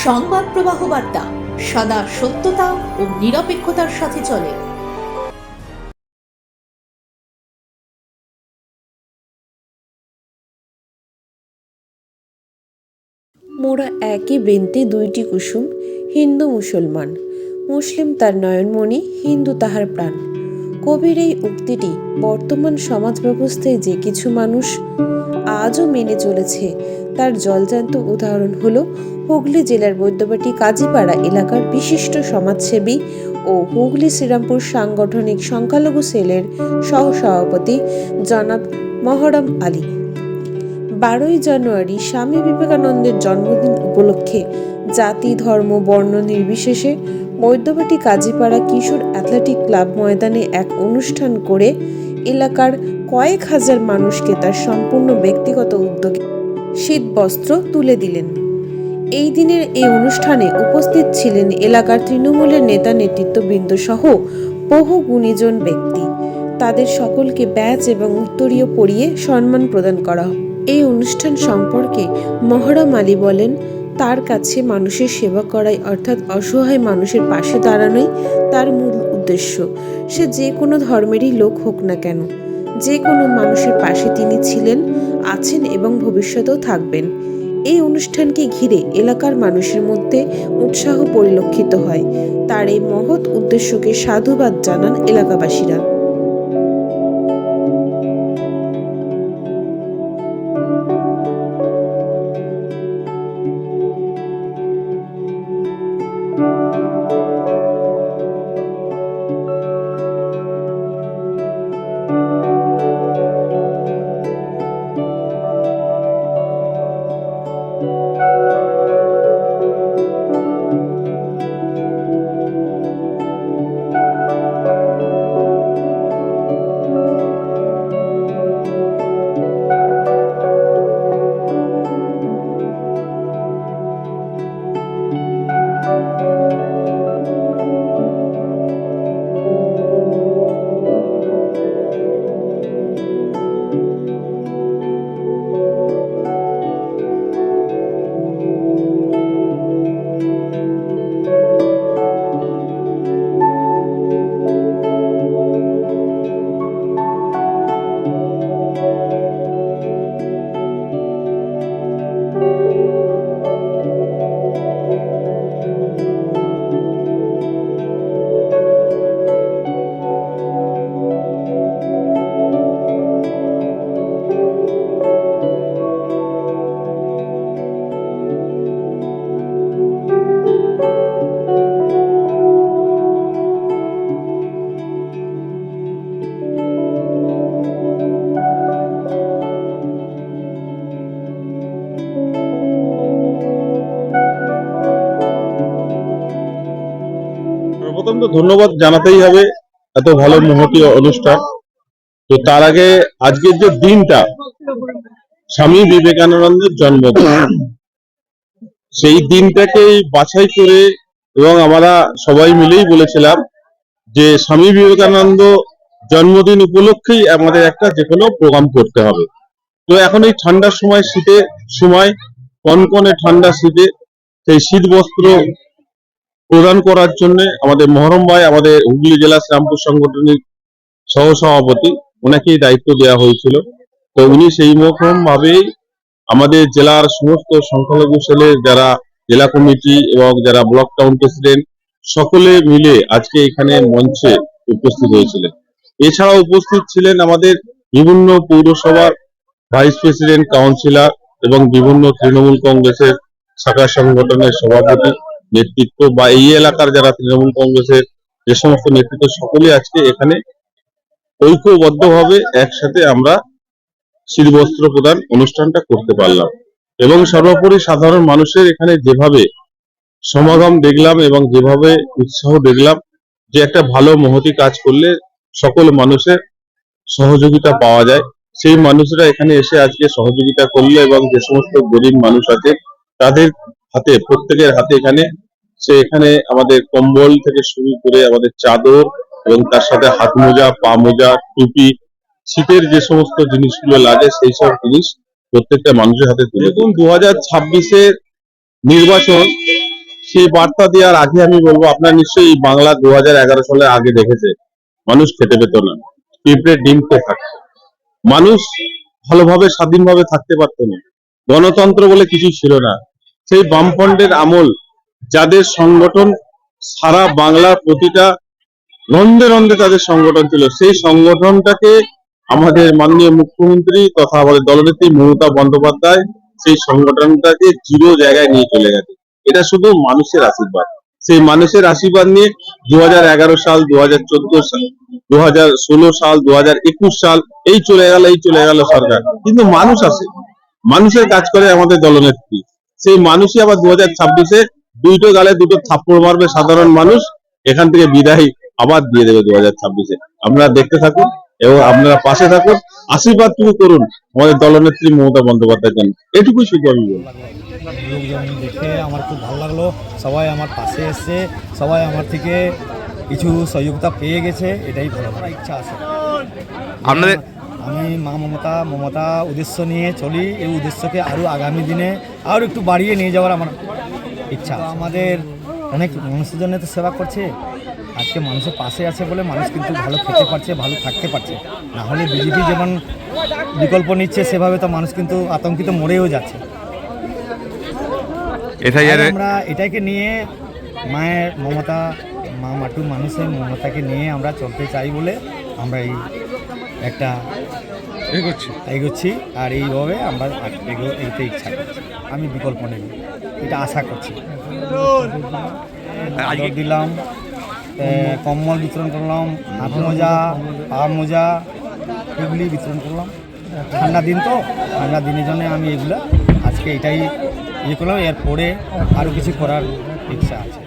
সংবাদ প্রবাহ বার্তা সদা সত্যতা ও নিরপেক্ষতার সাথে চলে। মোরা একই বৃন্তে দুইটি কুসুম, হিন্দু মুসলমান। মুসলিম তার নয়নমণি, হিন্দু তাহার প্রাণ। কবির এই উক্তিটি বর্তমান সমাজ ব্যবস্থায় যে কিছু মানুষ আজও মেনে চলেছে তার জলজান্ত উদাহরণ হলো হুগলি জেলার বৈদ্যবাটি কাজীপাড়া এলাকার বিশিষ্ট সমাজসেবী ও হুগলি শ্রীরামপুর সাংগঠনিক সংখ্যালঘু সেলের সহসভাপতি জনাব মহরম আলী। 12ই জানুয়ারি স্বামী বিবেকানন্দের জন্মদিন উপলক্ষে জাতি ধর্ম বর্ণ নির্বিশেষে বৈদ্যবাটি কাজীপাড়া কিশোর অ্যাথলেটিক ক্লাব ময়দানে এক অনুষ্ঠান করে এলাকার কয়েক হাজার মানুষকে তার সম্পূর্ণ ব্যক্তিগত উদ্যোগে শীতবস্ত্র তুলে দিলেন। এই দিনের এই অনুষ্ঠানে উপস্থিত ছিলেন এলাকার তৃণমূলের নেতা নেতৃত্ববৃন্দ সহ বহু গুণীজন ব্যক্তি। তাদের সকলকে ব্যাজ এবং উত্তরীয় পরিয়ে সম্মান প্রদান করা হয়। এই অনুষ্ঠান সম্পর্কে মহরম আলী বলেন, তার কাছে মানুষের সেবা করাই অর্থাৎ অসহায় মানুষের পাশে দাঁড়ানোই তার মূল উদ্দেশ্য। সে যে কোনো ধর্মেরই লোক হোক না কেন, যে কোনো মানুষের পাশে তিনি ছিলেন, আছেন এবং ভবিষ্যতেও থাকবেন। এই অনুষ্ঠানকে ঘিরে এলাকার মানুষের মধ্যে উৎসাহ পরিলক্ষিত হয়। তার এই মহৎ উদ্দেশ্যকে সাধুবাদ জানান এলাকাবাসীরা। প্রথম তো ধন্যবাদ জানাতেই হবে এত ভালো মহতি অনুষ্ঠান। তো তার আগে আজকের যে দিনটা স্বামী বিবেকানন্দের জন্মদিন, সেই দিনটাকেই বাছাই করে এবং আমরা সবাই মিলেই বলেছিলাম যে স্বামী বিবেকানন্দ জন্মদিন উপলক্ষেই আমাদের একটা যে কোনো প্রোগ্রাম করতে হবে। তো এখন এই ঠান্ডার সময়, শীতের সময়, কনকনে ঠান্ডা শীতে সেই শীত বস্ত্র প্রদান করার জন্য আমাদের মহরম ভাই, আমাদের হুগলি জেলা শ্রীরামপুর সাংগঠনিক সহসভাপতি, ওনাকেই দায়িত্ব দেওয়া হয়েছিল। তো উনি সেই রকম ভাবেই আমাদের জেলার সমস্ত সংখ্যালঘু সেলের যারা জেলা কমিটি এবং যারা ব্লক টাউন প্রেসিডেন্ট সকলে মিলে আজকে এখানে মঞ্চে উপস্থিত হয়েছিলেন। এছাড়া উপস্থিত ছিলেন আমাদের বিভিন্ন পৌরসভার ভাইস প্রেসিডেন্ট, কাউন্সিলর এবং বিভিন্ন তৃণমূল কংগ্রেসের শাখা সংগঠনের সভাপতি নেতৃত্ব বা এই এলাকার যারা তৃণমূল কংগ্রেসের যে সমস্ত নেতৃত্ব, সকলে আজকে এখানে ঐক্যবদ্ধভাবে একসাথে আমরা শীতবস্ত্র প্রদান অনুষ্ঠানটা করতে পারলাম। এবং সর্বোপরি সাধারণ মানুষের এখানে যেভাবে সমাগম দেখলাম এবং যেভাবে উৎসাহ দেখলাম, যে একটা ভালো মহতি কাজ করলে সকল মানুষের সহযোগিতা পাওয়া যায়, সেই মানুষরা এখানে এসে আজকে সহযোগিতা করলো এবং যে সমস্ত গরিব মানুষ আছে তাদের হাতে, প্রত্যেকের হাতে এখানে আমাদের কম্বল থেকে শুরু করে আমাদের চাদর এবং তার সাথে হাত মোজা, পা মোজা, টুপি, শীতের যে সমস্ত জিনিসগুলো লাগে সেই সব জিনিস প্রত্যেকটা মানুষের হাতে তুলে দিন। 2026-এর নির্বাচন সেই বার্তা দেওয়ার আগে আমি বলবো, আপনার নিশ্চয়ই এই বাংলা 2011 সালে আগে দেখেছে, মানুষ খেতে পেত না, পিঁপড়ের ডিম খেয়ে থাকতো, মানুষ ভালোভাবে স্বাধীনভাবে থাকতে পারতো না, গণতন্ত্র বলে কিছু ছিল না। সেই বামফ্রন্টের আমল, যাদের সংগঠন সারা বাংলার প্রতিটা রন্ধে রন্ধে তাদের সংগঠন ছিল, সেই সংগঠনটাকে আমাদের মাননীয় মুখ্যমন্ত্রী তথা আমাদের দলনেত্রী মমতা বন্দ্যোপাধ্যায় সেই সংগঠনটাকে জিরো জায়গায় নিয়ে চলে গেছে। এটা শুধু মানুষের আশীর্বাদ। সেই মানুষের আশীর্বাদ নিয়ে 2011 সাল, 2014 সাল, 2016 সাল, 2021 সাল এই চলে গেল সরকার, কিন্তু মানুষ আছে, মানুষের কাজ করে আমাদের দলনেত্রী। সেই মানুষই আবার 2026-এ দুটো গালে দুটো থাপ্পড় মারবে সাধারণ মানুষ, এখান থেকে বিদায় আবার দিয়ে দেবে 2026-এ। আপনারা দেখতে থাকুন এবং আপনারা পাশে থাকুন, আশীর্বাদটুকু করুন আমাদের দলনেত্রী মমতা বন্দ্যোপাধ্যায়ের জন্য, এটুকুই শুধু আমি বলবো। লোকজন দেখে আমার খুব ভালো লাগলো, সবাই আমার পাশে এসছে, সবাই আমার থেকে কিছু সহযোগিতা পেয়ে গেছে, এটাই ভালো করার ইচ্ছা আছে আপনাদের। আমি মা মমতা উদ্দেশ্য নিয়ে চলি, এই উদ্দেশ্যকে আরও আগামী দিনে আরও একটু বাড়িয়ে নিয়ে যাওয়ার আমার ইচ্ছা। আমাদের অনেক মানুষের জন্য তো সেবা করছে, আজকে মানুষের পাশে আছে বলে মানুষ কিন্তু ভালো খেতে পারছে, ভালো থাকতে পারছে। না হলে বিজেপি যেমন বিকল্প নিচ্ছে, সেভাবে তো মানুষ কিন্তু আতঙ্কিত মরেও যাচ্ছে। আমরা এটাকে নিয়ে মায়ের মমতা, মাটু মানুষের মমতাকে নিয়ে আমরা চলতে চাই বলে আমরা এই একটা এগোচ্ছি, আর এইভাবে আমরা এগোতে ইচ্ছা করছি। আমি বিকল্প নেব, এটা আশা করছি। দিলাম, কম্বল বিতরণ করলাম, হাত মোজা, পা মোজা, এগুলি বিতরণ করলাম। ঠান্ডা দিন তো, ঠান্ডা দিনের জন্য আমি এগুলো আজকে এটাই করলাম। এরপরে আরও কিছু করার ইচ্ছা আছে।